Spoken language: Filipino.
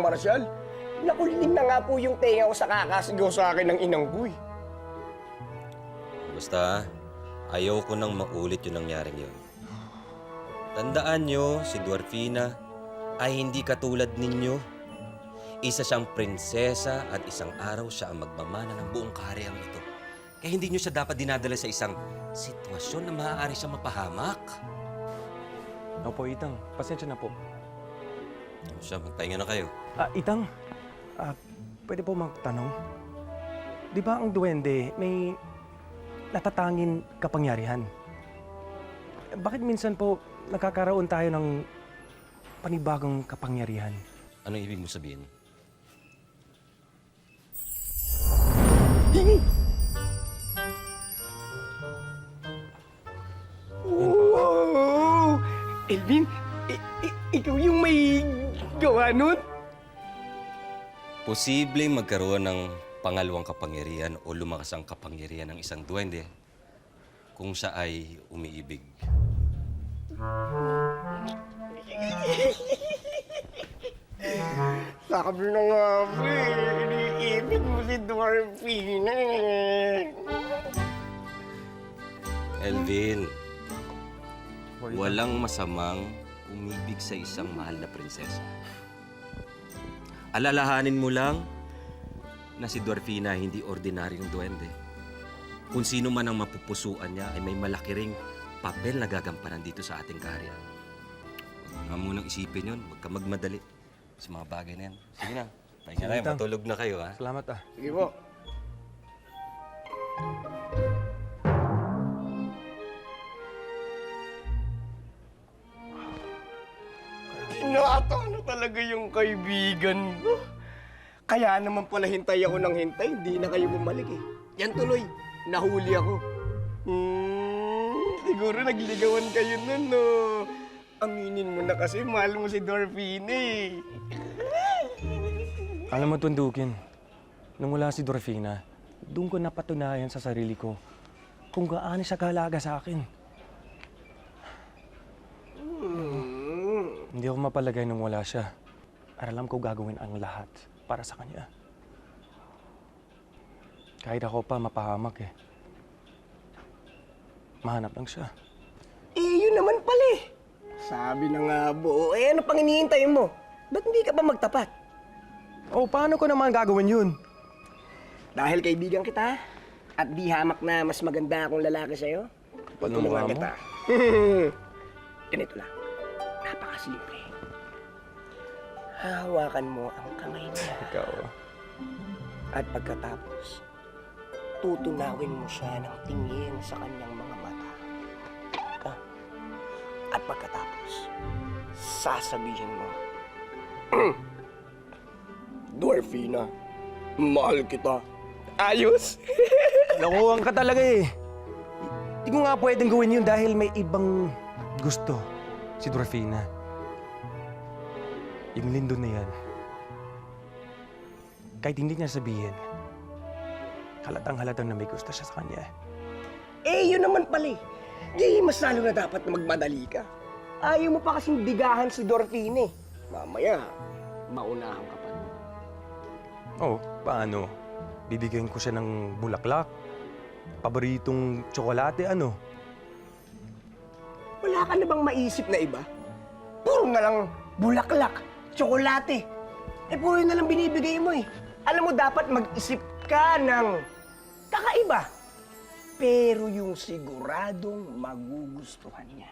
Mang Marcial. Nakulilim na nga po yung tenga ko sa kakasigaw sa akin ng inang ko eh. Basta, ayaw ko nang maulit yung nangyaring yun. Tandaan nyo, si Dwarfina ay hindi katulad ninyo. Isa siyang prinsesa at isang araw siya ang magmamana ng buong kahariang ito. Kaya hindi nyo siya dapat dinadala sa isang sitwasyon na maaari siyang mapahamak. Opo, Itang. Pasensya na po. Siya, magpahinga na kayo. Itang, pwede po magtanong? Di ba ang duwende may natatangin kapangyarihan? Bakit minsan po nagkakaroon tayo ng panibagong kapangyarihan? Anong ibig mo sabihin? Wow! Elvin, ikaw yung may gawa nun? Posibleng magkaroon ng pangalawang kapangyarihan o lumakas ang kapangyarihan ng isang duwende kung siya ay umiibig. Sabi na nga po eh, iniibig mo si Dwarfina eh. Elvin, walang masamang umibig sa isang mahal na prinsesa. Alalahanin mo lang na si Dwarfina hindi ordinaryong duwende. Kung sino man ang mapupusuan niya ay may malaki ring papel na gagampanan dito sa ating kaharian. Huwag nga munang isipin yun. Huwag ka magmadali sa mga bagay na yan. Sige na, pahinga kayo. Tang. Matulog na kayo, ha? Salamat Sige po. Inaata na talaga yung kaibigan ko. Kaya naman pala hintay ako ng hintay, hindi na kayo bumalik eh. Yan tuloy, nahuli ako. Siguro nagligawan kayo nun, no? Aminin mo na kasi, mahal mo si Dwarfina eh. Alam mo, Tundukin, nung wala si Dwarfina, doon ko napatunayan sa sarili ko kung gaano siya kahalaga sa akin. Hindi ako mapalagay nung wala siya. Alam ko gagawin ang lahat para sa kanya. Kahit ako pa mapahamak eh. Mahanap lang siya. Eh, yun naman pala eh. Sabi na nga buo, eh ano pang hinihintay mo? Ba't hindi ka pa magtapat? Oh, paano ko naman gagawin yun? Dahil kaibigan kita, at di hamak na mas maganda akong lalaki sa'yo, Paano mukha mo? kita. Ganito lang, napakasimple. Hahawakan mo ang kamay niya. Ikaw. At pagkatapos, tutunawin mo siya ng tingin sa kanyang mga mata. At pagkatapos, sasabihin mo, Dwarfina, mahal kita. Ayos? Nakuha ka talaga eh. Di ko nga pwedeng gawin yun dahil may ibang gusto si Dwarfina. Yung Lindon na yan. Kahit hindi niya sabihin, halatang-halatang na may gusto siya sa kanya. Eh, yun naman pala eh. Di mas lalo na dapat na magmadali ka. Ayaw mo pa kasing bigahan si Dwarfina eh. Mamaya, maunahan ka pa. Oh, paano? Bibigyan ko siya ng bulaklak? Paboritong tsokolate, ano? Wala ka na bang maisip na iba? Puro na lang bulaklak, tsokolate. Eh, puro yun na lang binibigay mo eh. Alam mo, dapat mag-isip ka ng kakaiba. Pero yung siguradong magugustuhan niya.